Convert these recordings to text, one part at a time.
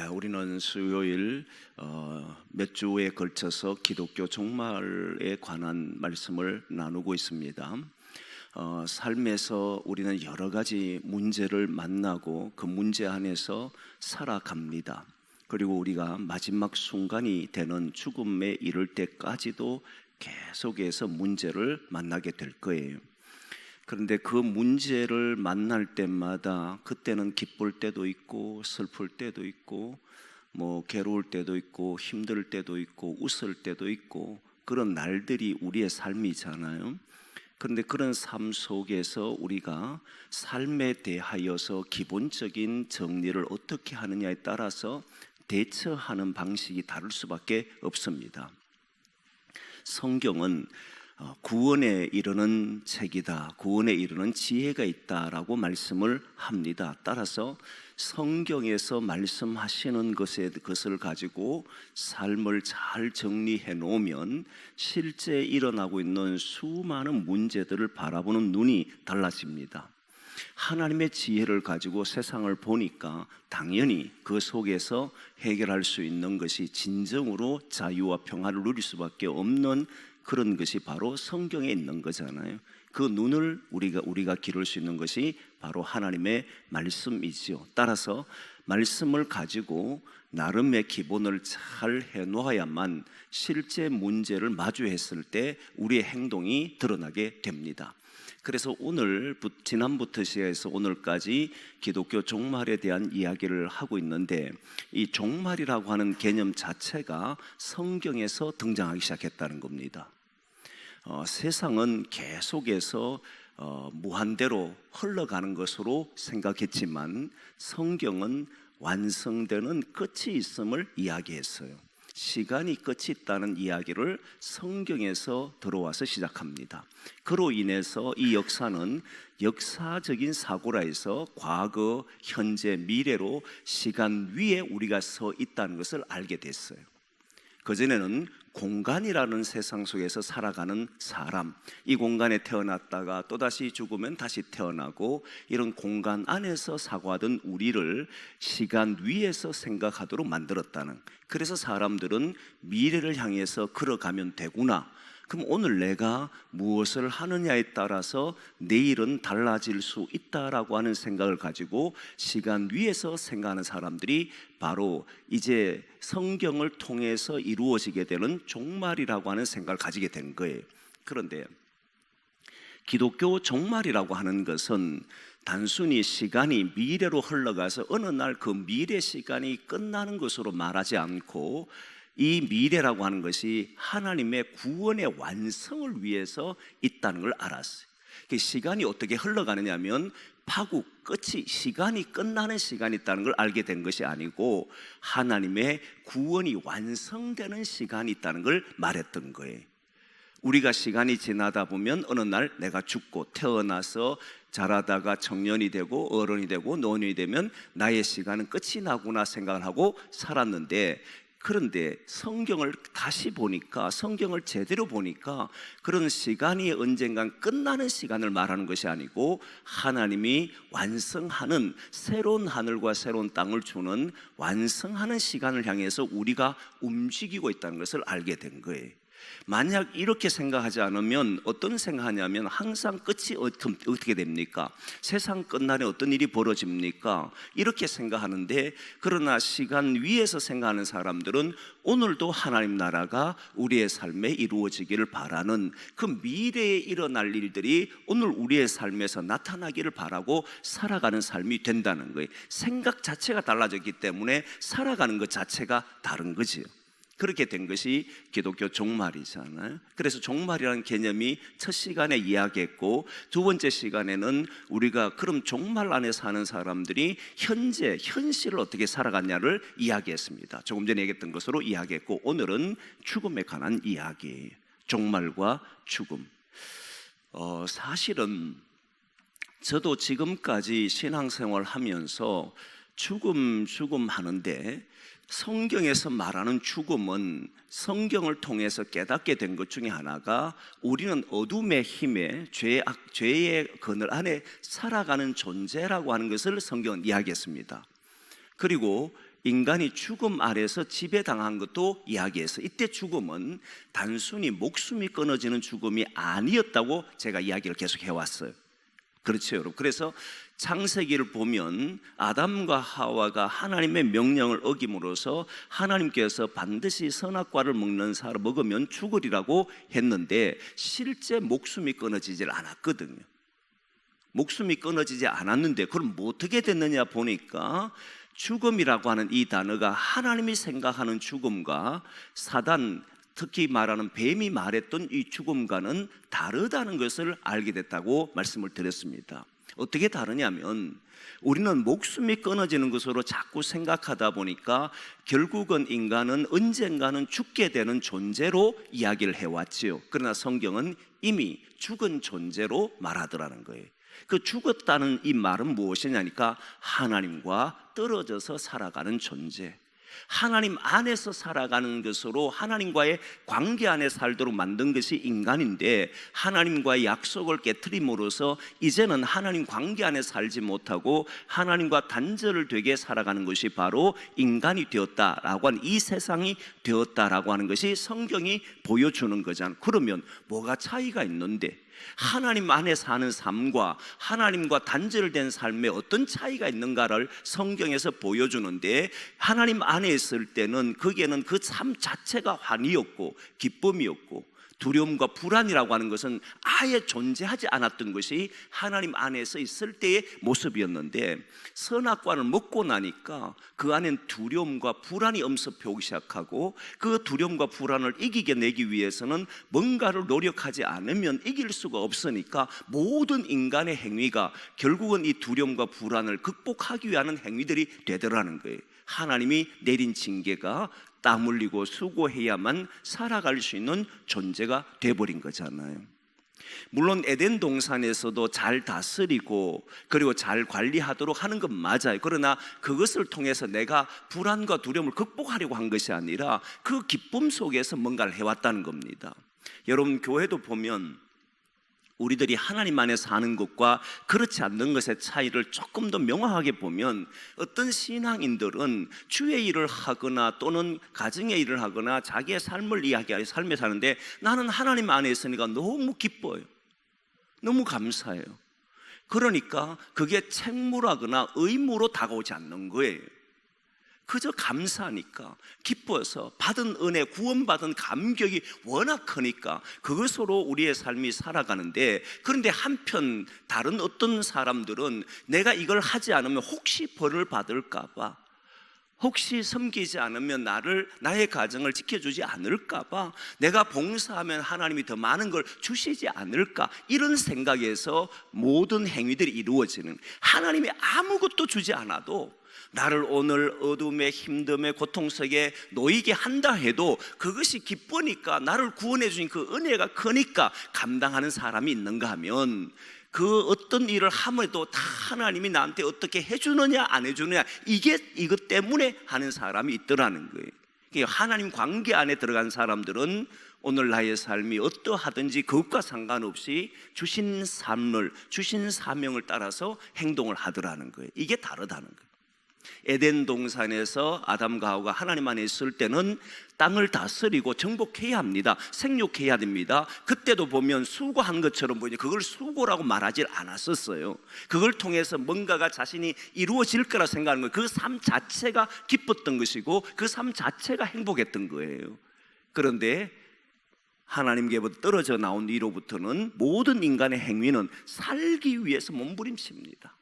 우리는 수요일 몇 주에 걸쳐서 기독교 종말에 관한 말씀을 나누고 있습니다. 삶에서 우리는 여러 가지 문제를 만나고 그 문제 안에서 살아갑니다. 그리고 우리가 마지막 순간이 되는 죽음에 이를 때까지도 계속해서 문제를 만나게 될 거예요. 그런데 그 문제를 만날 때마다 그때는 기쁠 때도 있고 슬플 때도 있고 괴로울 때도 있고 힘들 때도 있고 웃을 때도 있고 그런 날들이 우리의 삶이잖아요. 그런데 그런 삶 속에서 우리가 삶에 대하여서 기본적인 정리를 어떻게 하느냐에 따라서 대처하는 방식이 다를 수밖에 없습니다. 성경은 구원에 이르는 책이다, 구원에 이르는 지혜가 있다라고 말씀을 합니다. 따라서 성경에서 말씀하시는 것을 가지고 삶을 잘 정리해 놓으면 실제 일어나고 있는 수많은 문제들을 바라보는 눈이 달라집니다. 하나님의 지혜를 가지고 세상을 보니까 당연히 그 속에서 해결할 수 있는 것이 진정으로 자유와 평화를 누릴 수밖에 없는 그런 것이 바로 성경에 있는 거잖아요. 그 눈을 우리가 기를 수 있는 것이 바로 하나님의 말씀이지요. 따라서 말씀을 가지고 나름의 기본을 잘 해놓아야만 실제 문제를 마주했을 때 우리의 행동이 드러나게 됩니다. 그래서 지난부터 시작해서 오늘까지 기독교 종말에 대한 이야기를 하고 있는데, 이 종말이라고 하는 개념 자체가 성경에서 등장하기 시작했다는 겁니다. 세상은 계속해서 무한대로 흘러가는 것으로 생각했지만 성경은 완성되는 끝이 있음을 이야기했어요. 시간이 끝이 있다는 이야기를 성경에서 들어와서 시작합니다. 그로 인해서 이 역사는 역사적인 사고라 해서 과거, 현재, 미래로 시간 위에 우리가 서 있다는 것을 알게 됐어요. 그전에는 공간이라는 세상 속에서 살아가는 사람, 이 공간에 태어났다가 또다시 죽으면 다시 태어나고 이런 공간 안에서 사고하던 우리를 시간 위에서 생각하도록 만들었다는, 그래서 사람들은 미래를 향해서 걸어가면 되구나, 그럼 오늘 내가 무엇을 하느냐에 따라서 내일은 달라질 수 있다라고 하는 생각을 가지고 시간 위에서 생각하는 사람들이 바로 이제 성경을 통해서 이루어지게 되는 종말이라고 하는 생각을 가지게 된 거예요. 그런데 기독교 종말이라고 하는 것은 단순히 시간이 미래로 흘러가서 어느 날 그 미래 시간이 끝나는 것으로 말하지 않고, 이 미래라고 하는 것이 하나님의 구원의 완성을 위해서 있다는 걸 알았어요. 시간이 어떻게 흘러가느냐 하면 파국, 끝이, 시간이 끝나는 시간이 있다는 걸 알게 된 것이 아니고 하나님의 구원이 완성되는 시간이 있다는 걸 말했던 거예요. 우리가 시간이 지나다 보면 어느 날 내가 죽고 태어나서 자라다가 청년이 되고 어른이 되고 노인이 되면 나의 시간은 끝이 나구나 생각을 하고 살았는데, 그런데 성경을 다시 보니까, 성경을 제대로 보니까 그런 시간이 언젠간 끝나는 시간을 말하는 것이 아니고 하나님이 완성하는, 새로운 하늘과 새로운 땅을 주는 완성하는 시간을 향해서 우리가 움직이고 있다는 것을 알게 된 거예요. 만약 이렇게 생각하지 않으면 어떤 생각하냐면 항상 끝이 어떻게 됩니까? 세상 끝날에 어떤 일이 벌어집니까? 이렇게 생각하는데, 그러나 시간 위에서 생각하는 사람들은 오늘도 하나님 나라가 우리의 삶에 이루어지기를 바라는 그 미래에 일어날 일들이 오늘 우리의 삶에서 나타나기를 바라고 살아가는 삶이 된다는 거예요. 생각 자체가 달라졌기 때문에 살아가는 것 자체가 다른 거지요. 그렇게 된 것이 기독교 종말이잖아요. 그래서 종말이라는 개념이 첫 시간에 이야기했고, 두 번째 시간에는 우리가 그럼 종말 안에 사는 사람들이 현실을 어떻게 살아갔냐를 이야기했습니다. 조금 전에 얘기했던 것으로 이야기했고, 오늘은 죽음에 관한 이야기예요. 종말과 죽음. 사실은 저도 지금까지 신앙생활 하면서 죽음 하는데, 성경에서 말하는 죽음은 성경을 통해서 깨닫게 된 것 중에 하나가 우리는 어둠의 힘에 죄의 그늘 안에 살아가는 존재라고 하는 것을 성경은 이야기했습니다. 그리고 인간이 죽음 아래서 지배당한 것도 이야기해서 이때 죽음은 단순히 목숨이 끊어지는 죽음이 아니었다고 제가 이야기를 계속 해왔어요. 그렇죠, 여러분. 그래서 창세기를 보면 아담과 하와가 하나님의 명령을 어김으로써 하나님께서 반드시 선악과를 먹으면 죽으리라고 했는데 실제 목숨이 끊어지질 않았거든요. 목숨이 끊어지지 않았는데 그럼 뭐 어떻게 됐느냐 보니까 죽음이라고 하는 이 단어가 하나님이 생각하는 죽음과 사단, 특히 말하는 뱀이 말했던 이 죽음과는 다르다는 것을 알게 됐다고 말씀을 드렸습니다. 어떻게 다르냐면 우리는 목숨이 끊어지는 것으로 자꾸 생각하다 보니까 결국은 인간은 언젠가는 죽게 되는 존재로 이야기를 해왔지요. 그러나 성경은 이미 죽은 존재로 말하더라는 거예요. 그 죽었다는 이 말은 무엇이냐니까 하나님과 떨어져서 살아가는 존재, 하나님 안에서 살아가는 것으로 하나님과의 관계 안에 살도록 만든 것이 인간인데 하나님과의 약속을 깨트림으로써 이제는 하나님 관계 안에 살지 못하고 하나님과 단절을 되게 살아가는 것이 바로 인간이 되었다라고 하는, 이 세상이 되었다라고 하는 것이 성경이 보여주는 거잖아요. 그러면 뭐가 차이가 있는데 하나님 안에 사는 삶과 하나님과 단절된 삶에 어떤 차이가 있는가를 성경에서 보여주는데, 하나님 안에 있을 때는 거기에는 그 삶 자체가 환희였고 기쁨이었고 두려움과 불안이라고 하는 것은 아예 존재하지 않았던 것이 하나님 안에서 있을 때의 모습이었는데, 선악과를 먹고 나니까 그 안엔 두려움과 불안이 엄습해오기 시작하고 그 두려움과 불안을 이기게 위해서는 뭔가를 노력하지 않으면 이길 수가 없으니까 모든 인간의 행위가 결국은 이 두려움과 불안을 극복하기 위한 행위들이 되더라는 거예요. 하나님이 내린 징계가 땀 흘리고 수고해야만 살아갈 수 있는 존재가 돼버린 거잖아요. 물론 에덴 동산에서도 잘 다스리고 그리고 잘 관리하도록 하는 건 맞아요. 그러나 그것을 통해서 내가 불안과 두려움을 극복하려고 한 것이 아니라 그 기쁨 속에서 뭔가를 해왔다는 겁니다. 여러분, 교회도 보면 우리들이 하나님 안에 사는 것과 그렇지 않는 것의 차이를 조금 더 명확하게 보면, 어떤 신앙인들은 주의 일을 하거나 또는 가정의 일을 하거나 자기의 삶을 이야기하는 삶에 사는데 나는 하나님 안에 있으니까 너무 기뻐요. 너무 감사해요. 그러니까 그게 책무라거나 의무로 다가오지 않는 거예요. 그저 감사하니까, 기뻐서 받은 은혜, 구원받은 감격이 워낙 크니까 그것으로 우리의 삶이 살아가는데, 그런데 한편 다른 어떤 사람들은 내가 이걸 하지 않으면 혹시 벌을 받을까 봐, 혹시 섬기지 않으면 나의 가정을 지켜주지 않을까 봐, 내가 봉사하면 하나님이 더 많은 걸 주시지 않을까, 이런 생각에서 모든 행위들이 이루어지는, 하나님이 아무것도 주지 않아도 나를 오늘 어둠에 힘듦에 고통 속에 놓이게 한다 해도 그것이 기쁘니까, 나를 구원해 주신 그 은혜가 크니까 감당하는 사람이 있는가 하면, 그 어떤 일을 함에도 다 하나님이 나한테 어떻게 해주느냐 안 해주느냐, 이것 때문에 하는 사람이 있더라는 거예요. 하나님 관계 안에 들어간 사람들은 오늘 나의 삶이 어떠하든지 그것과 상관없이 주신 삶을, 주신 사명을 따라서 행동을 하더라는 거예요. 이게 다르다는 거예요. 에덴 동산에서 아담과 하와가 하나님 안에 있을 때는 땅을 다스리고 정복해야 합니다. 생육해야 됩니다. 그때도 보면 수고한 것처럼 보이니 그걸 수고라고 말하지 않았었어요. 그걸 통해서 뭔가가 자신이 이루어질 거라 생각하는 거예요. 그 삶 자체가 기뻤던 것이고 그 삶 자체가 행복했던 거예요. 그런데 하나님께부터 떨어져 나온 뒤로부터는 모든 인간의 행위는 살기 위해서 몸부림칩니다.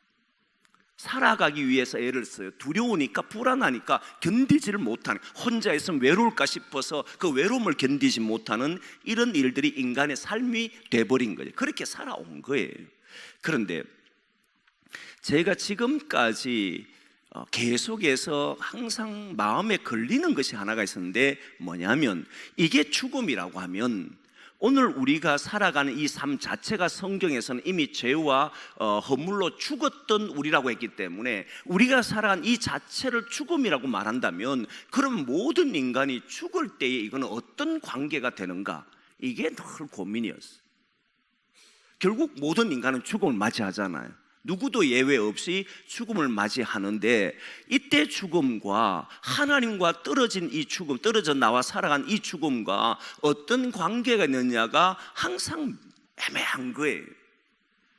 살아가기 위해서 애를 써요. 두려우니까, 불안하니까, 견디지를 못하는, 혼자 있으면 외로울까 싶어서 그 외로움을 견디지 못하는 이런 일들이 인간의 삶이 돼버린 거예요. 그렇게 살아온 거예요. 그런데 제가 지금까지 계속해서 항상 마음에 걸리는 것이 하나가 있었는데, 뭐냐면 이게 죽음이라고 하면 오늘 우리가 살아가는 이 삶 자체가 성경에서는 이미 죄와 허물로 죽었던 우리라고 했기 때문에, 우리가 살아간 이 자체를 죽음이라고 말한다면 그럼 모든 인간이 죽을 때에 이거는 어떤 관계가 되는가, 이게 늘 고민이었어요. 결국 모든 인간은 죽음을 맞이하잖아요. 누구도 예외 없이 죽음을 맞이하는데, 이때 죽음과 하나님과 떨어진 이 죽음, 떨어져 나와 살아간 이 죽음과 어떤 관계가 있느냐가 항상 애매한 거예요.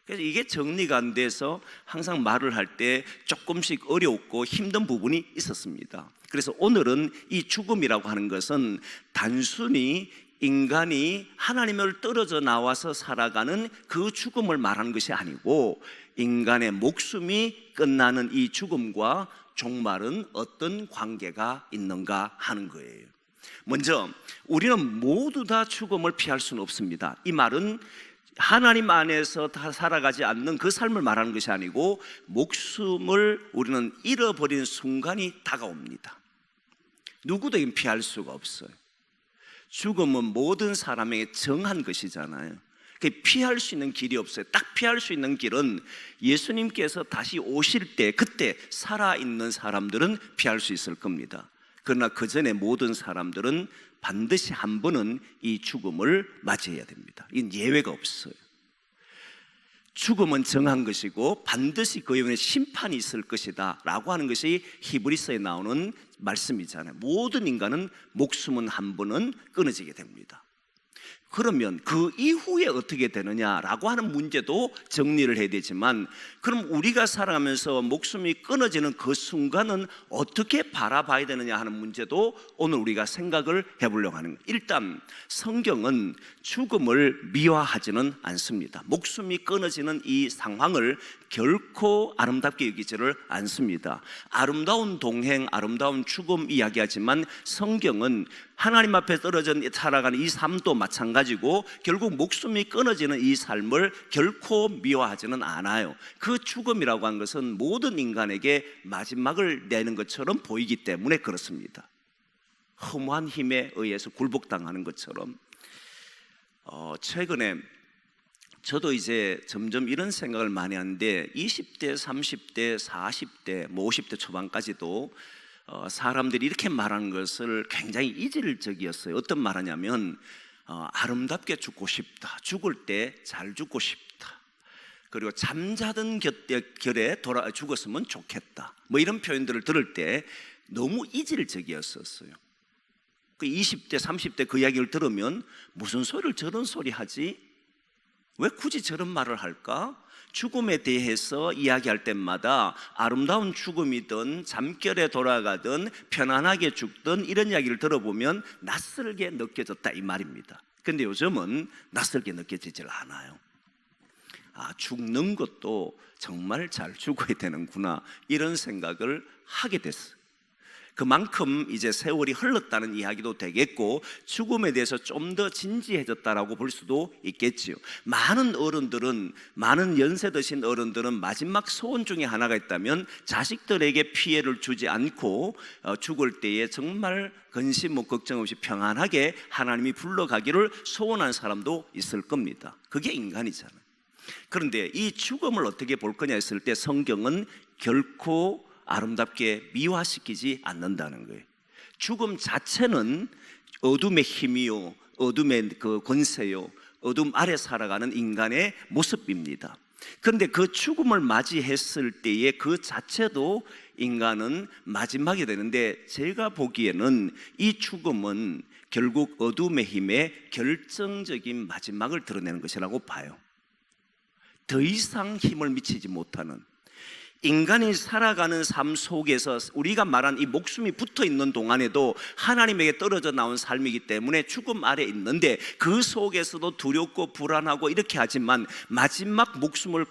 그래서 이게 정리가 안 돼서 항상 말을 할 때 조금씩 어렵고 힘든 부분이 있었습니다. 그래서 오늘은 이 죽음이라고 하는 것은 단순히 인간이 하나님을 떨어져 나와서 살아가는 그 죽음을 말하는 것이 아니고, 인간의 목숨이 끝나는 이 죽음과 종말은 어떤 관계가 있는가 하는 거예요. 먼저 우리는 모두 다 죽음을 피할 수는 없습니다. 이 말은 하나님 안에서 다 살아가지 않는 그 삶을 말하는 것이 아니고, 목숨을 우리는 잃어버린 순간이 다가옵니다. 누구도 피할 수가 없어요. 죽음은 모든 사람에게 정한 것이잖아요. 피할 수 있는 길이 없어요. 딱 피할 수 있는 길은 예수님께서 다시 오실 때, 그때 살아있는 사람들은 피할 수 있을 겁니다. 그러나 그 전에 모든 사람들은 반드시 한 번은 이 죽음을 맞이해야 됩니다. 이건 예외가 없어요. 죽음은 정한 것이고 반드시 그 이후에 심판이 있을 것이다 라고 하는 것이 히브리서에 나오는 말씀이잖아요. 모든 인간은 목숨은 한 번은 끊어지게 됩니다. 그러면 그 이후에 어떻게 되느냐라고 하는 문제도 정리를 해야 되지만, 그럼 우리가 살아가면서 목숨이 끊어지는 그 순간은 어떻게 바라봐야 되느냐 하는 문제도 오늘 우리가 생각을 해보려고 하는 거예요. 일단 성경은 죽음을 미화하지는 않습니다. 목숨이 끊어지는 이 상황을 결코 아름답게 여기지를 않습니다. 아름다운 동행, 아름다운 죽음 이야기하지만, 성경은 하나님 앞에 떨어져 살아가는 이 삶도 마찬가지고 결국 목숨이 끊어지는 이 삶을 결코 미워하지는 않아요. 그 죽음이라고 하는 것은 모든 인간에게 마지막을 내는 것처럼 보이기 때문에 그렇습니다. 허무한 힘에 의해서 굴복당하는 것처럼. 최근에 저도 이제 점점 이런 생각을 많이 하는데, 20대, 30대, 40대, 50대 초반까지도 사람들이 이렇게 말하는 것을 굉장히 이질적이었어요. 어떤 말하냐면 아름답게 죽고 싶다, 죽을 때 잘 죽고 싶다, 그리고 잠자던 결에 돌아 죽었으면 좋겠다, 뭐 이런 표현들을 들을 때 너무 이질적이었었어요. 그 20대, 30대 그 이야기를 들으면 무슨 소리를 저런 소리 하지? 왜 굳이 저런 말을 할까? 죽음에 대해서 이야기할 때마다 아름다운 죽음이든 잠결에 돌아가든 편안하게 죽든 이런 이야기를 들어보면 낯설게 느껴졌다 이 말입니다. 근데 요즘은 낯설게 느껴지질 않아요. 죽는 것도 정말 잘 죽어야 되는구나, 이런 생각을 하게 됐어요. 그만큼 이제 세월이 흘렀다는 이야기도 되겠고, 죽음에 대해서 좀 더 진지해졌다라고 볼 수도 있겠지요. 많은 어른들은, 많은 연세 드신 어른들은 마지막 소원 중에 하나가 있다면 자식들에게 피해를 주지 않고 죽을 때에 정말 근심 걱정 없이 평안하게 하나님이 불러가기를 소원한 사람도 있을 겁니다. 그게 인간이잖아요. 그런데 이 죽음을 어떻게 볼 거냐 했을 때 성경은 결코 아름답게 미화시키지 않는다는 거예요. 죽음 자체는 어둠의 힘이요, 어둠의 그 권세요, 어둠 아래 살아가는 인간의 모습입니다. 그런데 그 죽음을 맞이했을 때의 그 자체도 인간은 마지막이 되는데, 제가 보기에는 이 죽음은 결국 어둠의 힘의 결정적인 마지막을 드러내는 것이라고 봐요. 더 이상 힘을 미치지 못하는, 인간이 살아가는 삶 속에서 우리가 말한 이 목숨이 붙어 있는 동안에도 하나님에게 떨어져 나온 삶이기 때문에 죽음 아래 있는데, 그 속에서도 두렵고 불안하고 이렇게 하지만 마지막 목숨이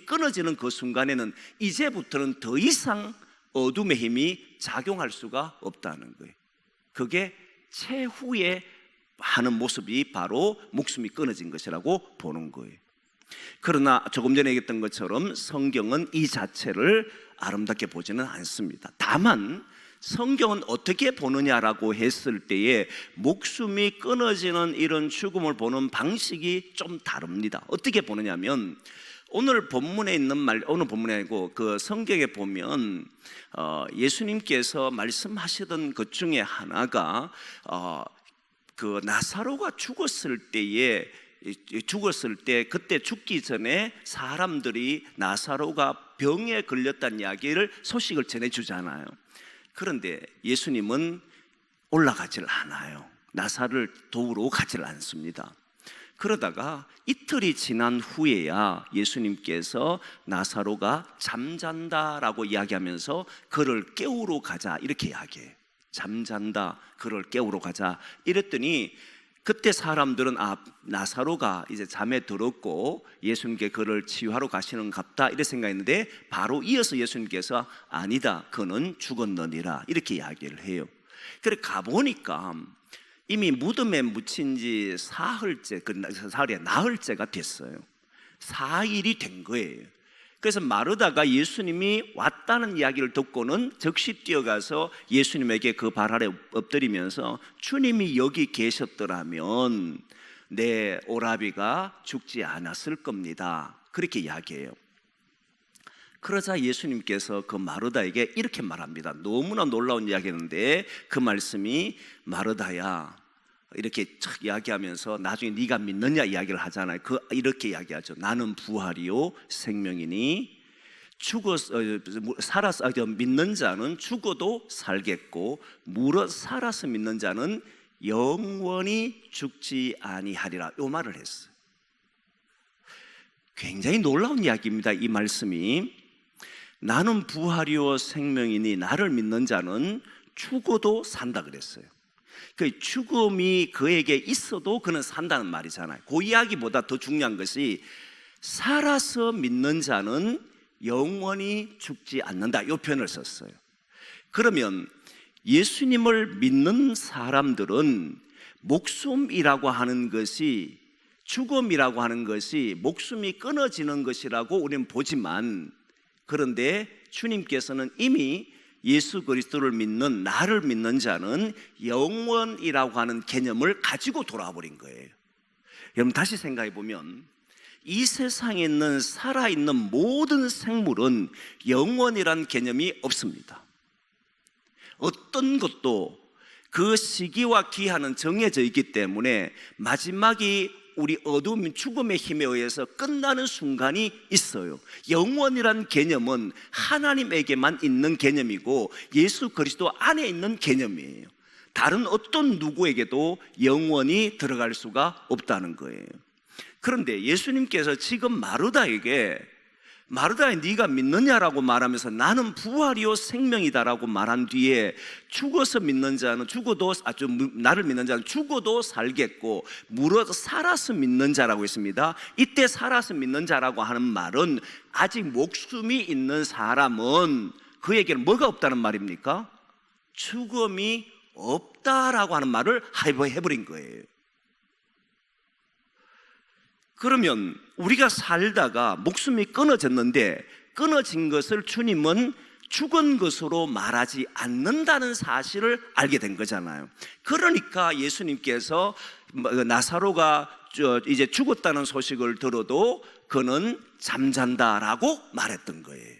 끊어지는 그 순간에는 이제부터는 더 이상 어둠의 힘이 작용할 수가 없다는 거예요. 그게 최후에 하는 모습이 바로 목숨이 끊어진 것이라고 보는 거예요. 그러나 조금 전에 얘기했던 것처럼 성경은 이 자체를 아름답게 보지는 않습니다. 다만 성경은 어떻게 보느냐라고 했을 때에 목숨이 끊어지는 이런 죽음을 보는 방식이 좀 다릅니다. 어떻게 보느냐면, 오늘 본문에 있는 말, 오늘 본문이 아니고 그 성경에 보면 예수님께서 말씀하시던 것 중에 하나가 그 나사로가 죽었을 때에 죽었을 때 그때 죽기 전에 사람들이 나사로가 병에 걸렸다는 이야기를 소식을 전해주잖아요. 그런데 예수님은 올라가질 않아요. 나사로를 도우러 가질 않습니다. 그러다가 이틀이 지난 후에야 예수님께서 나사로가 잠잔다라고 이야기하면서 그를 깨우러 가자 이렇게 이야기해요. 잠잔다, 그를 깨우러 가자 이랬더니 그때 사람들은 나사로가 이제 잠에 들었고 예수님께 그를 치유하러 가시는 갑다 이렇게 생각했는데 바로 이어서 예수님께서 아니다, 그는 죽었느니라 이렇게 이야기를 해요. 그래 가보니까 이미 무덤에 묻힌 지 사흘째, 나흘째가 됐어요. 4일이 된 거예요. 그래서 마르다가 예수님이 왔다는 이야기를 듣고는 즉시 뛰어가서 예수님에게 그 발 아래 엎드리면서 주님이 여기 계셨더라면 내 오라비가 죽지 않았을 겁니다, 그렇게 이야기해요. 그러자 예수님께서 그 마르다에게 이렇게 말합니다. 너무나 놀라운 이야기였는데 그 말씀이 마르다야 이렇게 촥 이야기하면서 나중에 네가 믿느냐 이야기를 하잖아요. 이렇게 이야기하죠. 나는 부활이요 생명이니 믿는 자는 죽어도 살겠고 무릇 살아서 믿는 자는 영원히 죽지 아니하리라, 이 말을 했어요. 굉장히 놀라운 이야기입니다. 이 말씀이 나는 부활이요 생명이니 나를 믿는 자는 죽어도 산다 그랬어요. 그 죽음이 그에게 있어도 그는 산다는 말이잖아요. 그 이야기보다 더 중요한 것이 살아서 믿는 자는 영원히 죽지 않는다, 이 표현을 썼어요. 그러면 예수님을 믿는 사람들은 목숨이라고 하는 것이, 죽음이라고 하는 것이 목숨이 끊어지는 것이라고 우리는 보지만, 그런데 주님께서는 이미 예수 그리스도를 믿는 나를 믿는 자는 영원이라고 하는 개념을 가지고 돌아와 버린 거예요. 여러분 다시 생각해 보면 이 세상에 있는 살아있는 모든 생물은 영원이라는 개념이 없습니다. 어떤 것도 그 시기와 기한은 정해져 있기 때문에 마지막이 우리 어두움 죽음의 힘에 의해서 끝나는 순간이 있어요. 영원이라는 개념은 하나님에게만 있는 개념이고 예수 그리스도 안에 있는 개념이에요. 다른 어떤 누구에게도 영원히 들어갈 수가 없다는 거예요. 그런데 예수님께서 지금 마르다에게 네가 믿느냐라고 말하면서 나는 부활이요 생명이다라고 말한 뒤에 죽어서 믿는 자는 나를 믿는 자는 죽어도 살겠고 무릇 살아서 믿는 자라고 했습니다. 이때 살아서 믿는 자라고 하는 말은 아직 목숨이 있는 사람은 그에게는 뭐가 없다는 말입니까? 죽음이 없다라고 하는 말을 해버린 거예요. 그러면 우리가 살다가 목숨이 끊어졌는데 끊어진 것을 주님은 죽은 것으로 말하지 않는다는 사실을 알게 된 거잖아요. 그러니까 예수님께서 나사로가 이제 죽었다는 소식을 들어도 그는 잠잔다라고 말했던 거예요.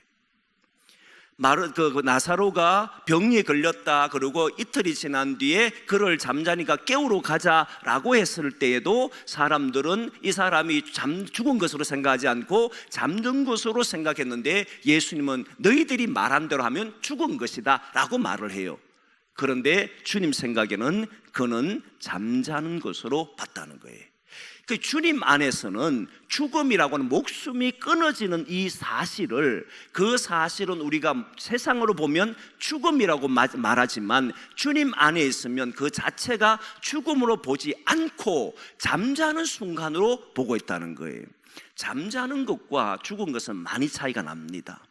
나사로가 병에 걸렸다 그러고 이틀이 지난 뒤에 그를 잠자니까 깨우러 가자라고 했을 때에도 사람들은 이 사람이 죽은 것으로 생각하지 않고 잠든 것으로 생각했는데 예수님은 너희들이 말한 대로 하면 죽은 것이다 라고 말을 해요. 그런데 주님 생각에는 그는 잠자는 것으로 봤다는 거예요. 그 주님 안에서는 죽음이라고 하는 목숨이 끊어지는 이 사실을, 그 사실은 우리가 세상으로 보면 죽음이라고 말하지만 주님 안에 있으면 그 자체가 죽음으로 보지 않고 잠자는 순간으로 보고 있다는 거예요. 잠자는 것과 죽은 것은 많이 차이가 납니다.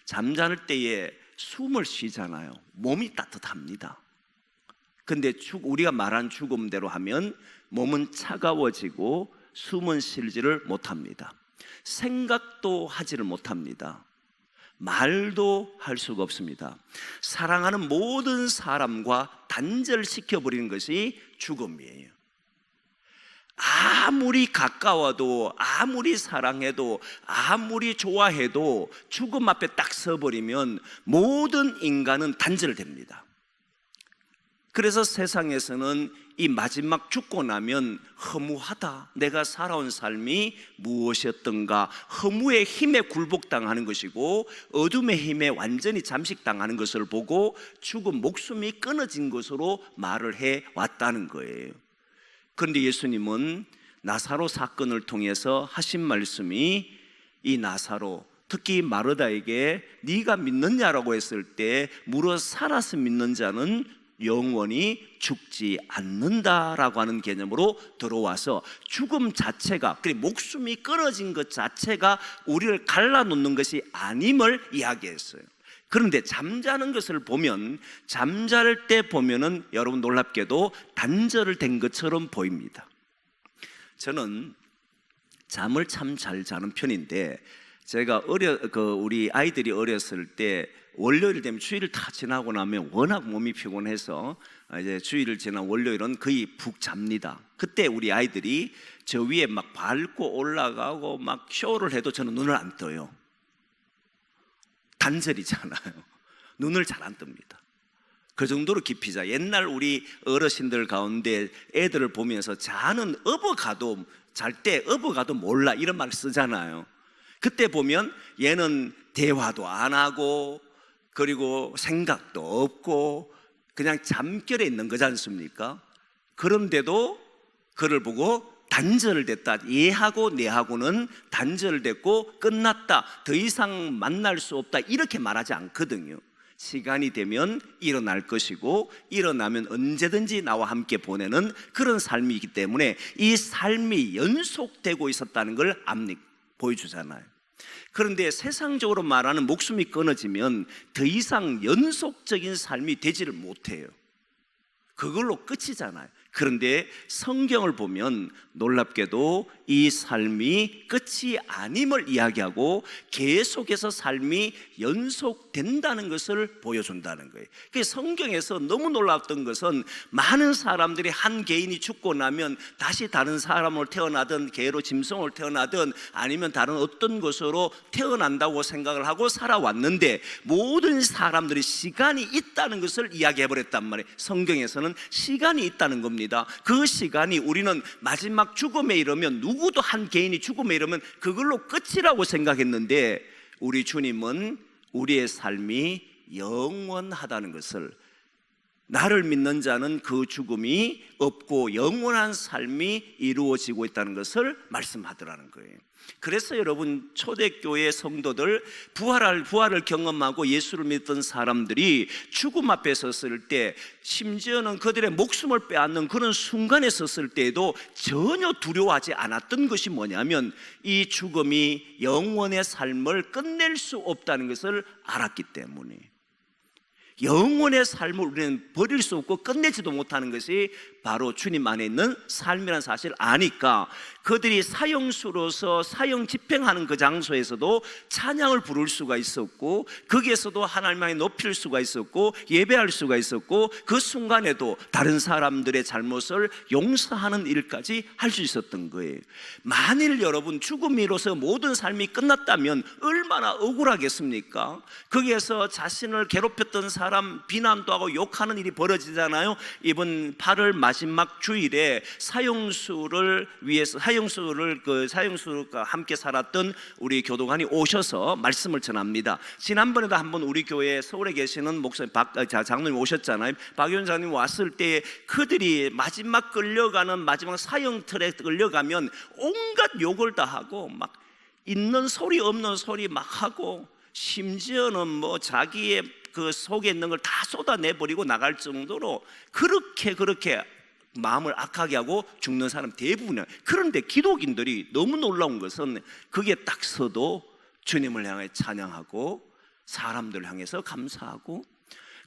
잠자는 때에 숨을 쉬잖아요. 몸이 따뜻합니다. 근데 우리가 말한 죽음대로 하면 몸은 차가워지고 숨은 쉬지를 못합니다. 생각도 하지를 못합니다. 말도 할 수가 없습니다. 사랑하는 모든 사람과 단절시켜버리는 것이 죽음이에요. 아무리 가까워도 아무리 사랑해도 아무리 좋아해도 죽음 앞에 딱 서버리면 모든 인간은 단절됩니다. 그래서 세상에서는 이 마지막 죽고 나면 허무하다, 내가 살아온 삶이 무엇이었던가, 허무의 힘에 굴복당하는 것이고 어둠의 힘에 완전히 잠식당하는 것을 보고 죽은 목숨이 끊어진 것으로 말을 해왔다는 거예요. 그런데 예수님은 나사로 사건을 통해서 하신 말씀이, 이 나사로, 특히 마르다에게 네가 믿느냐라고 했을 때 물어 살아서 믿는 자는 영원히 죽지 않는다라고 하는 개념으로 들어와서 죽음 자체가, 그리고 목숨이 끊어진 것 자체가 우리를 갈라놓는 것이 아님을 이야기했어요. 그런데 잠자는 것을 보면, 잠잘 때 보면은 여러분 놀랍게도 단절된 것처럼 보입니다. 저는 잠을 참 잘 자는 편인데, 제가 우리 아이들이 어렸을 때 월요일 되면, 주일을 다 지나고 나면 워낙 몸이 피곤해서 이제 주일을 지난 월요일은 거의 푹 잡니다. 그때 우리 아이들이 저 위에 막 밟고 올라가고 막 쇼를 해도 저는 눈을 안 떠요. 단절이잖아요. 눈을 잘 안 뜹니다. 그 정도로 깊이 자. 옛날 우리 어르신들 가운데 애들을 보면서 자는 업어가도, 잘 때 업어가도 몰라, 이런 말 쓰잖아요. 그때 보면 얘는 대화도 안 하고 그리고 생각도 없고 그냥 잠결에 있는 거지 않습니까? 그런데도 그를 보고 단절됐다, 얘하고 내하고는 단절됐고 끝났다, 더 이상 만날 수 없다, 이렇게 말하지 않거든요. 시간이 되면 일어날 것이고 일어나면 언제든지 나와 함께 보내는 그런 삶이기 때문에 이 삶이 연속되고 있었다는 걸 보여주잖아요. 그런데 세상적으로 말하는 목숨이 끊어지면 더 이상 연속적인 삶이 되지를 못해요. 그걸로 끝이잖아요. 그런데 성경을 보면 놀랍게도 이 삶이 끝이 아님을 이야기하고 계속해서 삶이 연속된다는 것을 보여준다는 거예요. 성경에서 너무 놀랐던 것은 많은 사람들이 한 개인이 죽고 나면 다시 다른 사람으로 태어나든 개로 짐승으로 태어나든 아니면 다른 어떤 것으로 태어난다고 생각을 하고 살아왔는데, 모든 사람들이 시간이 있다는 것을 이야기해버렸단 말이에요. 성경에서는 시간이 있다는 겁니다. 그 시간이, 우리는 마지막 죽음에 이르면, 누구도 한 개인이 죽음에 이르면 그걸로 끝이라고 생각했는데, 우리 주님은 우리의 삶이 영원하다는 것을, 나를 믿는 자는 그 죽음이 없고 영원한 삶이 이루어지고 있다는 것을 말씀하더라는 거예요. 그래서 여러분, 초대교회 성도들, 부활을 경험하고 예수를 믿던 사람들이 죽음 앞에 섰을 때, 심지어는 그들의 목숨을 빼앗는 그런 순간에 섰을 때에도 전혀 두려워하지 않았던 것이 뭐냐면, 이 죽음이 영원의 삶을 끝낼 수 없다는 것을 알았기 때문에, 영원의 삶을 우리는 버릴 수 없고 끝내지도 못하는 것이 바로 주님 안에 있는 삶이라는 사실을 아니까, 그들이 사형수로서 사형 집행하는 그 장소에서도 찬양을 부를 수가 있었고, 거기에서도 하나님을 높일 수가 있었고 예배할 수가 있었고, 그 순간에도 다른 사람들의 잘못을 용서하는 일까지 할 수 있었던 거예요. 만일 여러분 죽음으로서 모든 삶이 끝났다면 얼마나 억울하겠습니까? 거기에서 자신을 괴롭혔던 사람 비난도 하고 욕하는 일이 벌어지잖아요. 이번 8월 마지막 주일에 사형수를 위해서, 사형수가 함께 살았던 우리 교도관이 오셔서 말씀을 전합니다. 지난번에도 한번 우리 교회 서울에 계시는 목사님 장로님 오셨잖아요. 박 위원장님 왔을 때 그들이 마지막 끌려가는, 마지막 사형틀에 끌려가면 온갖 욕을 다 하고, 막 있는 소리 없는 소리 막 하고, 심지어는 뭐 자기의 그 속에 있는 걸 다 쏟아내버리고 나갈 정도로 그렇게 마음을 악하게 하고 죽는 사람 대부분이에요. 그런데 기독인들이 너무 놀라운 것은 그게 딱 서도 주님을 향해 찬양하고 사람들을 향해서 감사하고,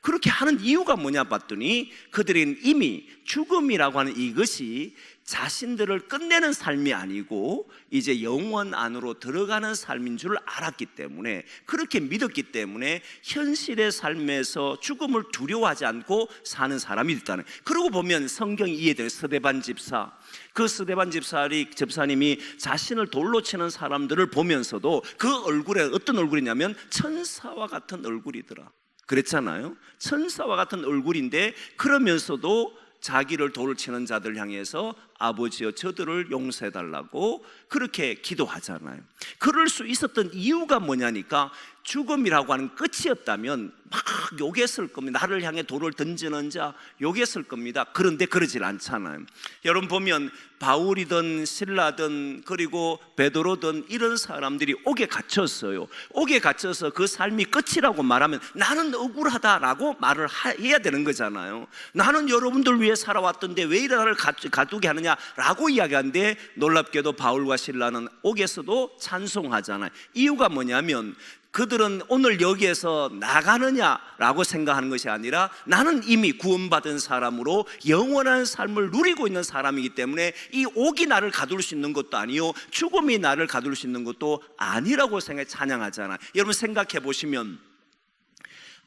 그렇게 하는 이유가 뭐냐 봤더니, 그들은 이미 죽음이라고 하는 이것이 자신들을 끝내는 삶이 아니고 이제 영원 안으로 들어가는 삶인 줄 알았기 때문에, 그렇게 믿었기 때문에 현실의 삶에서 죽음을 두려워하지 않고 사는 사람이 됐다는. 그러고 보면 성경이 이해돼요. 스데반 집사, 그 스데반 집사님이 자신을 돌로 치는 사람들을 보면서도 그 얼굴에 어떤 얼굴이냐면 천사와 같은 얼굴이더라. 그랬잖아요. 천사와 같은 얼굴인데 그러면서도 자기를 돌을 치는 자들 향해서 아버지여 저들을 용서해달라고 그렇게 기도하잖아요. 그럴 수 있었던 이유가 뭐냐니까 죽음이라고 하는 끝이 없다면 막 욕했을 겁니다. 나를 향해 돌을 던지는 자 욕했을 겁니다. 그런데 그러질 않잖아요. 여러분 보면 바울이든 실라든 그리고 베드로든 이런 사람들이 옥에 갇혔어요. 옥에 갇혀서 그 삶이 끝이라고 말하면 나는 억울하다라고 말을 해야 되는 거잖아요. 나는 여러분들 위해 살아왔던데 왜 이래 나를 가두게 하느냐라고 이야기하는데 놀랍게도 바울과 실라는 옥에서도 찬송하잖아요. 이유가 뭐냐면 그들은 오늘 여기에서 나가느냐라고 생각하는 것이 아니라 나는 이미 구원받은 사람으로 영원한 삶을 누리고 있는 사람이기 때문에 이 옥이 나를 가둘 수 있는 것도 아니요 죽음이 나를 가둘 수 있는 것도 아니라고 생각해 찬양하잖아요. 여러분 생각해 보시면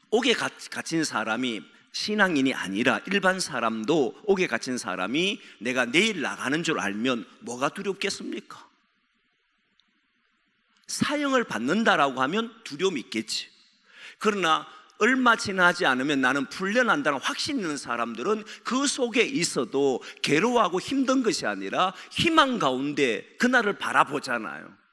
옥에 갇힌 사람이 신앙인이 아니라 일반 사람도 옥에 갇힌 사람이 내가 내일 나가는 줄 알면 뭐가 두렵겠습니까? 사형을 받는다라고 하면 두려움이 있겠지. 그러나 얼마 지나지 않으면 나는 풀려난다는 확신 있는 사람들은 그 속에 있어도 괴로워하고 힘든 것이 아니라 희망 가운데 그날을 바라보잖아요.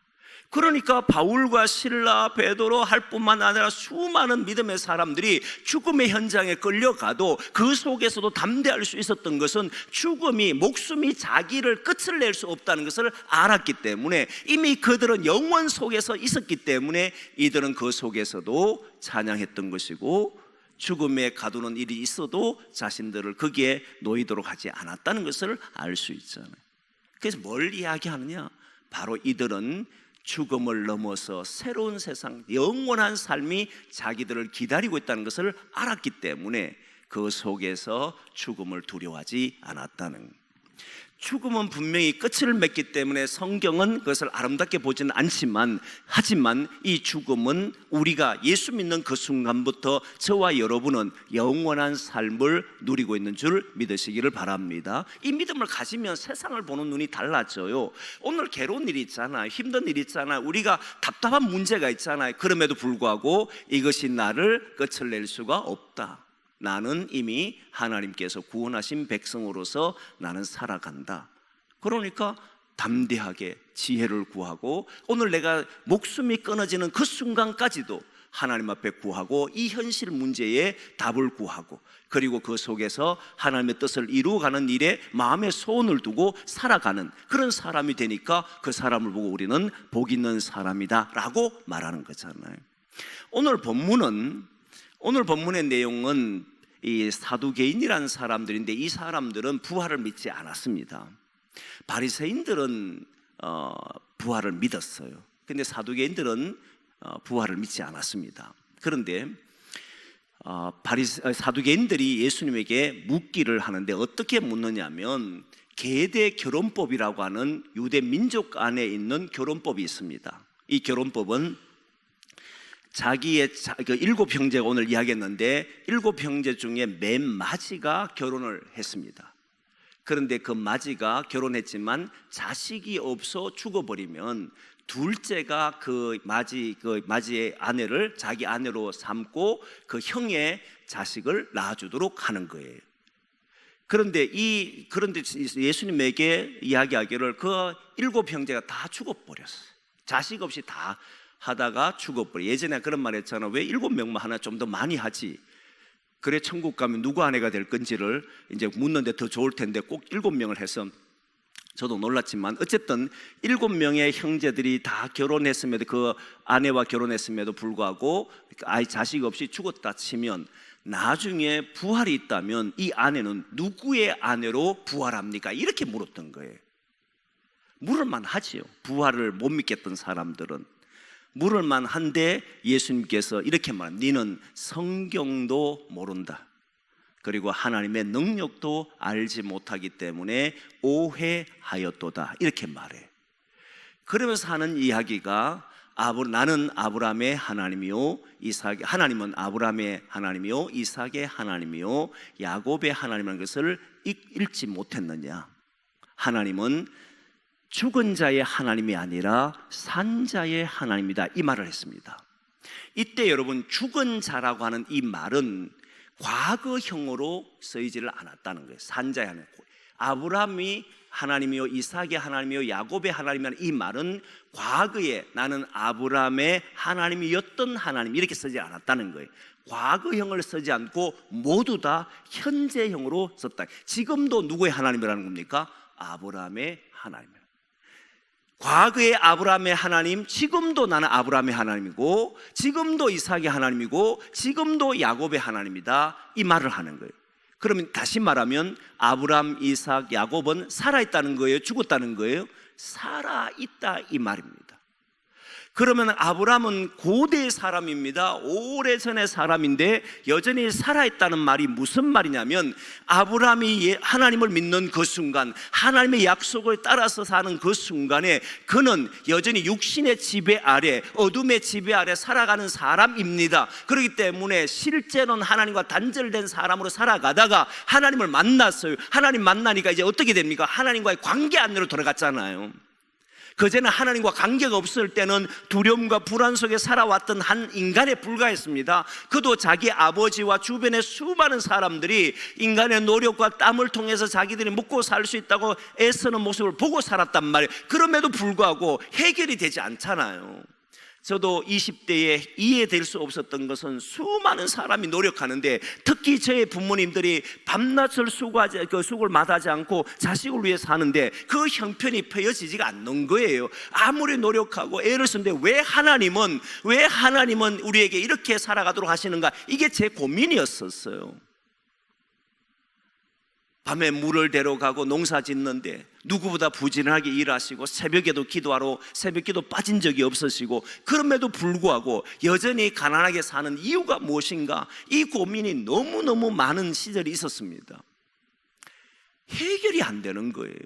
그러니까 바울과 실라, 베드로 할 뿐만 아니라 수많은 믿음의 사람들이 죽음의 현장에 끌려가도 그 속에서도 담대할 수 있었던 것은 죽음이 목숨이 자기를 끝을 낼 수 없다는 것을 알았기 때문에 이미 그들은 영원 속에서 있었기 때문에 이들은 그 속에서도 찬양했던 것이고 죽음에 가두는 일이 있어도 자신들을 거기에 놓이도록 하지 않았다는 것을 알 수 있잖아요. 그래서 뭘 이야기하느냐? 바로 이들은 죽음을 넘어서 새로운 세상, 영원한 삶이 자기들을 기다리고 있다는 것을 알았기 때문에 그 속에서 죽음을 두려워하지 않았다는. 죽음은 분명히 끝을 맺기 때문에 성경은 그것을 아름답게 보지는 않지만 하지만 이 죽음은 우리가 예수 믿는 그 순간부터 저와 여러분은 영원한 삶을 누리고 있는 줄 믿으시기를 바랍니다. 이 믿음을 가지면 세상을 보는 눈이 달라져요. 오늘 괴로운 일이 있잖아요. 힘든 일이 있잖아요. 우리가 답답한 문제가 있잖아요. 그럼에도 불구하고 이것이 나를 끝을 낼 수가 없다. 나는 이미 하나님께서 구원하신 백성으로서 나는 살아간다. 그러니까 담대하게 지혜를 구하고 오늘 내가 목숨이 끊어지는 그 순간까지도 하나님 앞에 구하고 이 현실 문제에 답을 구하고 그리고 그 속에서 하나님의 뜻을 이루어가는 일에 마음의 소원을 두고 살아가는 그런 사람이 되니까 그 사람을 보고 우리는 복 있는 사람이다 라고 말하는 거잖아요. 오늘 본문의 내용은 이 사두개인이라는 사람들인데 이 사람들은 부활을 믿지 않았습니다. 바리새인들은 부활을 믿었어요. 근데 사두개인들은 부활을 믿지 않았습니다. 그런데 사두개인들이 예수님에게 묻기를 하는데 어떻게 묻느냐면 계대 결혼법이라고 하는 유대 민족 안에 있는 결혼법이 있습니다. 이 결혼법은 자기의 일곱 형제가 오늘 이야기했는데 일곱 형제 중에 맨 마지가 결혼을 했습니다. 그런데 그 마지가 결혼했지만 자식이 없어 죽어버리면 둘째가 그 마지의 아내를 자기 아내로 삼고 그 형의 자식을 낳아주도록 하는 거예요. 그런데 예수님에게 이야기하기를 그 일곱 형제가 다 죽어버렸어요. 자식 없이 다 하다가 죽어버려. 예전에 그런 말 했잖아. 왜 7명만 하나 좀 더 많이 하지? 그래 천국 가면 누구 아내가 될 건지를 이제 묻는데 더 좋을 텐데 꼭 7명을 해서 저도 놀랐지만 어쨌든 7명의 형제들이 다 결혼했음에도 그 아내와 결혼했음에도 불구하고 아이 자식 없이 죽었다 치면 나중에 부활이 있다면 이 아내는 누구의 아내로 부활합니까? 이렇게 물었던 거예요. 물을만 하지요. 부활을 못 믿겠던 사람들은 물을만 한데 예수님께서 이렇게 말합니다. 너는 성경도 모른다. 그리고 하나님의 능력도 알지 못하기 때문에 오해하였도다. 이렇게 말해. 그러면서 하는 이야기가 나는 아브라함의 하나님이요 하나님은 아브라함의 하나님이요 이삭의 하나님이요 야곱의 하나님이라는 것을 읽지 못했느냐. 하나님은 죽은 자의 하나님이 아니라 산 자의 하나님이다. 이 말을 했습니다. 이때 여러분 죽은 자라고 하는 이 말은 과거형으로 쓰이지를 않았다는 거예요. 산자의 하나님, 아브라함이 하나님이요 이삭의 하나님이요 야곱의 하나님이라는 이 말은 과거에 나는 아브라함의 하나님이었던 하나님 이렇게 쓰지 않았다는 거예요. 과거형을 쓰지 않고 모두 다 현재형으로 썼다. 지금도 누구의 하나님이라는 겁니까? 아브라함의 하나님. 과거의 아브라함의 하나님, 지금도 나는 아브라함의 하나님이고, 지금도 이삭의 하나님이고, 지금도 야곱의 하나님이다, 이 말을 하는 거예요. 그러면 다시 말하면 아브라함, 이삭, 야곱은 살아있다는 거예요? 죽었다는 거예요? 살아있다 이 말입니다. 그러면 아브라함은 고대의 사람입니다. 오래전의 사람인데 여전히 살아있다는 말이 무슨 말이냐면, 아브라함이 하나님을 믿는 그 순간, 하나님의 약속을 따라서 사는 그 순간에 그는 여전히 육신의 지배 아래, 어둠의 지배 아래 살아가는 사람입니다. 그렇기 때문에 실제로는 하나님과 단절된 사람으로 살아가다가 하나님을 만났어요. 하나님 만나니까 이제 어떻게 됩니까? 하나님과의 관계 안으로 들어갔잖아요. 그전에 하나님과 관계가 없을 때는 두려움과 불안 속에 살아왔던 한 인간에 불과했습니다. 그도 자기 아버지와 주변의 수많은 사람들이 인간의 노력과 땀을 통해서 자기들이 먹고 살 수 있다고 애쓰는 모습을 보고 살았단 말이에요. 그럼에도 불구하고 해결이 되지 않잖아요. 저도 20대에 이해될 수 없었던 것은 수많은 사람이 노력하는데, 특히 저의 부모님들이 밤낮을 수고를 마다하지 않고 자식을 위해 사는데 그 형편이 펴지지가 않는 거예요. 아무리 노력하고 애를 쓰는데 왜 하나님은 우리에게 이렇게 살아가도록 하시는가, 이게 제 고민이었었어요. 밤에 물을 데려가고 농사 짓는데 누구보다 부지런하게 일하시고 새벽에도 기도하러 새벽 기도 빠진 적이 없으시고, 그럼에도 불구하고 여전히 가난하게 사는 이유가 무엇인가, 이 고민이 너무너무 많은 시절이 있었습니다. 해결이 안 되는 거예요.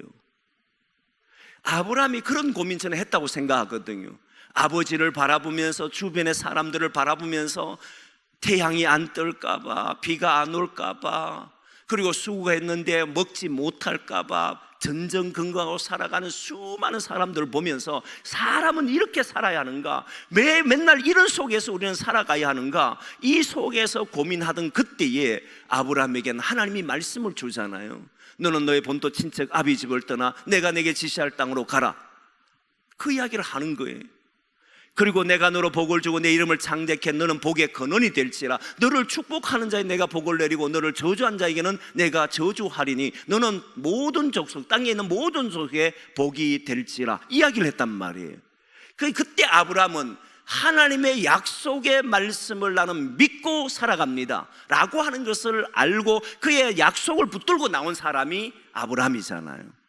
아브라함이 그런 고민 저는 했다고 생각하거든요. 아버지를 바라보면서, 주변의 사람들을 바라보면서 태양이 안 뜰까봐, 비가 안 올까봐, 그리고 수고했는데 먹지 못할까봐 전전긍긍하고 살아가는 수많은 사람들을 보면서, 사람은 이렇게 살아야 하는가, 맨날 이런 속에서 우리는 살아가야 하는가, 이 속에서 고민하던 그때에 아브라함에게는 하나님이 말씀을 주잖아요. 너는 너의 본토 친척 아비 집을 떠나 내가 내게 지시할 땅으로 가라, 그 이야기를 하는 거예요. 그리고 내가 너로 복을 주고 내 이름을 창대케 너는 복의 근원이 될지라. 너를 축복하는 자에 내가 복을 내리고 너를 저주한 자에게는 내가 저주하리니 너는 모든 족속, 땅에 있는 모든 족속에 복이 될지라, 이야기를 했단 말이에요. 그때 아브라함은 하나님의 약속의 말씀을 나는 믿고 살아갑니다 라고 하는 것을 알고 그의 약속을 붙들고 나온 사람이 아브라함이잖아요.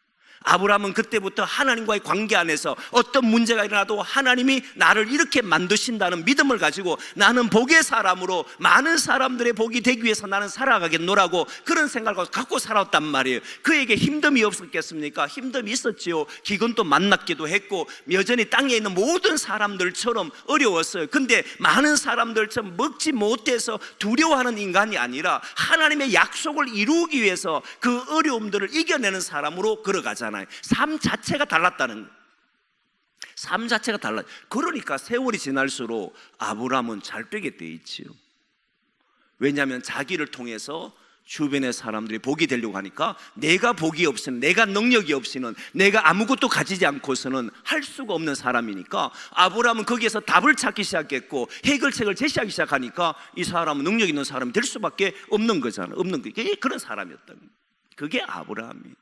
아브라함은 그때부터 하나님과의 관계 안에서 어떤 문제가 일어나도 하나님이 나를 이렇게 만드신다는 믿음을 가지고 나는 복의 사람으로 많은 사람들의 복이 되기 위해서 나는 살아가겠노라고 그런 생각을 갖고 살았단 말이에요. 그에게 힘듦이 없었겠습니까? 힘듦이 있었지요. 기근도 만났기도 했고 여전히 땅에 있는 모든 사람들처럼 어려웠어요. 근데 많은 사람들처럼 먹지 못해서 두려워하는 인간이 아니라 하나님의 약속을 이루기 위해서 그 어려움들을 이겨내는 사람으로 걸어가잖아요. 삶 자체가 달랐다는 거예요. 삶 자체가 달라. 그러니까 세월이 지날수록 아브라함은 잘 되게 돼 있지요. 왜냐하면 자기를 통해서 주변의 사람들이 복이 되려고 하니까, 내가 복이 없이는, 내가 능력이 없이는, 내가 아무것도 가지지 않고서는 할 수가 없는 사람이니까 아브라함은 거기에서 답을 찾기 시작했고 해결책을 제시하기 시작하니까 이 사람은 능력 있는 사람이 될 수밖에 없는 거잖아요. 없는 거. 그런 사람이었던 거예요. 그게 아브라함이에요.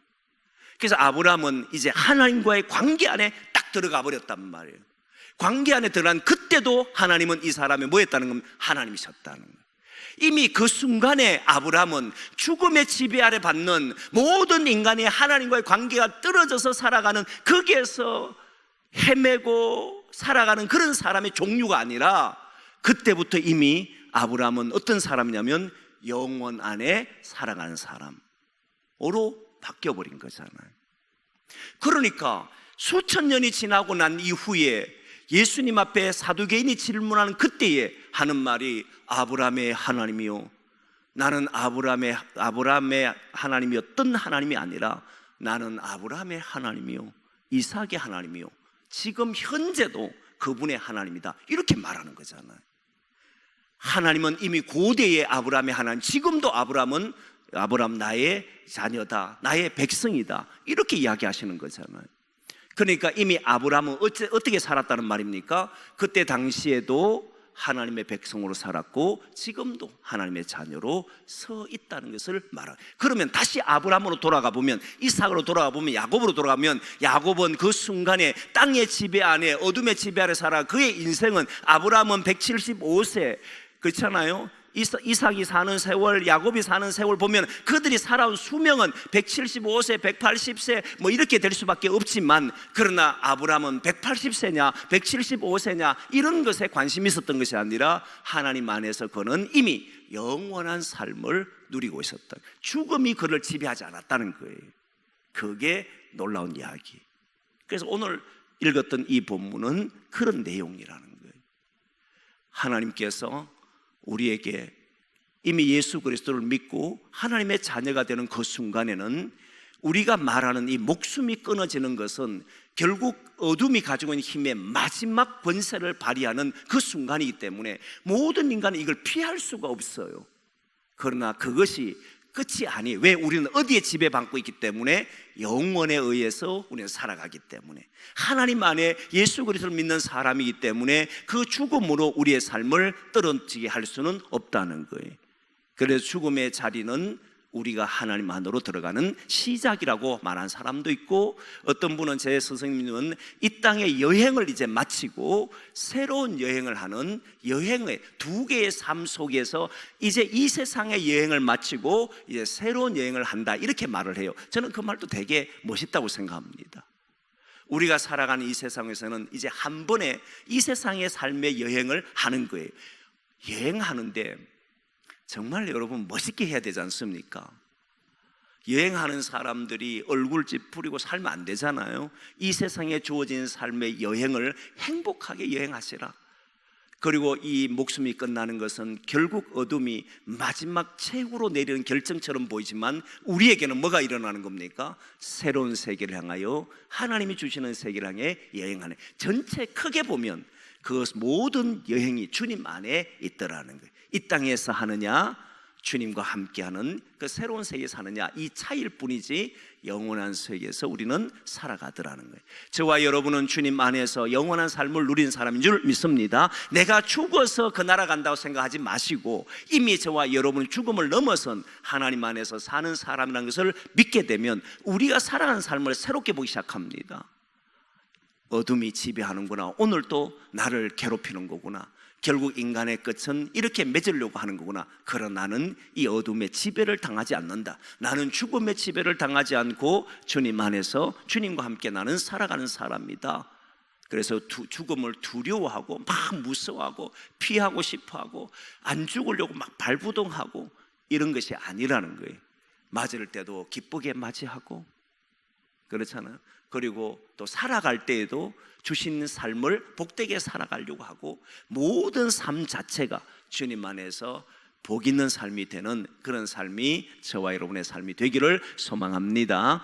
그래서 아브라함은 이제 하나님과의 관계 안에 딱 들어가 버렸단 말이에요. 관계 안에 들어간 그때도 하나님은 이 사람이 뭐였다는 겁니다. 하나님이셨다는 거예요. 이미 그 순간에 아브라함은 죽음의 지배 아래 받는 모든 인간이 하나님과의 관계가 떨어져서 살아가는, 거기에서 헤매고 살아가는 그런 사람의 종류가 아니라, 그때부터 이미 아브라함은 어떤 사람이냐면 영원 안에 살아가는 사람으로 바뀌어버린 거잖아요. 그러니까 수천 년이 지나고 난 이후에 예수님 앞에 사두개인이 질문하는 그때에 하는 말이, 아브라함의 하나님이요, 나는 아브라함의 하나님이었던 하나님이 아니라 나는 아브라함의 하나님이요 이삭의 하나님이요 지금 현재도 그분의 하나님이다, 이렇게 말하는 거잖아요. 하나님은 이미 고대의 아브라함의 하나님, 지금도 아브라함은 아브라함 나의 자녀다, 나의 백성이다, 이렇게 이야기하시는 거잖아요. 그러니까 이미 아브라함은 어떻게 살았다는 말입니까? 그때 당시에도 하나님의 백성으로 살았고 지금도 하나님의 자녀로 서 있다는 것을 말합니다. 그러면 다시 아브라함으로 돌아가 보면, 이삭으로 돌아가 보면, 야곱으로 돌아가면, 야곱은 그 순간에 땅의 지배 안에, 어둠의 지배 아래 살아 그의 인생은, 아브라함은 175세 그렇잖아요. 이삭이 사는 세월, 야곱이 사는 세월 보면 그들이 살아온 수명은 175세, 180세 뭐 이렇게 될 수밖에 없지만, 그러나 아브라함은 180세냐 175세냐 이런 것에 관심이 있었던 것이 아니라 하나님 안에서 그는 이미 영원한 삶을 누리고 있었다. 죽음이 그를 지배하지 않았다는 거예요. 그게 놀라운 이야기. 그래서 오늘 읽었던 이 본문은 그런 내용이라는 거예요. 하나님께서 우리에게 이미 예수 그리스도를 믿고 하나님의 자녀가 되는 그 순간에는 우리가 말하는 이 목숨이 끊어지는 것은 결국 어둠이 가지고 있는 힘의 마지막 권세를 발휘하는 그 순간이기 때문에 모든 인간은 이걸 피할 수가 없어요. 그러나 그것이 끝이 아니에요. 왜? 우리는 어디에 지배받고 있기 때문에, 영원에 의해서 우리는 살아가기 때문에, 하나님 안에 예수 그리스도를 믿는 사람이기 때문에 그 죽음으로 우리의 삶을 떨어지게 할 수는 없다는 거예요. 그래서 죽음의 자리는 우리가 하나님 안으로 들어가는 시작이라고 말한 사람도 있고, 어떤 분은, 제 스승님은 이 땅의 여행을 이제 마치고 새로운 여행을 하는 여행의 두 개의 삶 속에서 이제 이 세상의 여행을 마치고 이제 새로운 여행을 한다, 이렇게 말을 해요. 저는 그 말도 되게 멋있다고 생각합니다. 우리가 살아가는 이 세상에서는 이제 한 번에 이 세상의 삶의 여행을 하는 거예요. 여행하는데 정말 여러분 멋있게 해야 되지 않습니까? 여행하는 사람들이 얼굴 찌푸리고 살면 안 되잖아요. 이 세상에 주어진 삶의 여행을 행복하게 여행하시라. 그리고 이 목숨이 끝나는 것은 결국 어둠이 마지막 최후로 내리는 결정처럼 보이지만 우리에게는 뭐가 일어나는 겁니까? 새로운 세계를 향하여, 하나님이 주시는 세계를 향해 여행하는, 전체 크게 보면 그 모든 여행이 주님 안에 있더라는 거예요. 이 땅에서 하느냐, 주님과 함께하는 그 새로운 세계에서 사느냐, 이 차이일 뿐이지 영원한 세계에서 우리는 살아가더라는 거예요. 저와 여러분은 주님 안에서 영원한 삶을 누린 사람인 줄 믿습니다. 내가 죽어서 그 나라 간다고 생각하지 마시고, 이미 저와 여러분은 죽음을 넘어선 하나님 안에서 사는 사람이라는 것을 믿게 되면 우리가 살아가는 삶을 새롭게 보기 시작합니다. 어둠이 지배하는구나, 오늘 또 나를 괴롭히는 거구나, 결국 인간의 끝은 이렇게 맺으려고 하는 거구나. 그러나 나는 이 어둠의 지배를 당하지 않는다. 나는 죽음의 지배를 당하지 않고 주님 안에서 주님과 함께 나는 살아가는 사람이다. 그래서 죽음을 두려워하고 막 무서워하고 피하고 싶어하고 안 죽으려고 막 발부동하고 이런 것이 아니라는 거예요. 맞을 때도 기쁘게 맞이하고, 그렇잖아요. 그리고 또 살아갈 때에도 주신 삶을 복되게 살아가려고 하고, 모든 삶 자체가 주님 안에서 복 있는 삶이 되는 그런 삶이 저와 여러분의 삶이 되기를 소망합니다.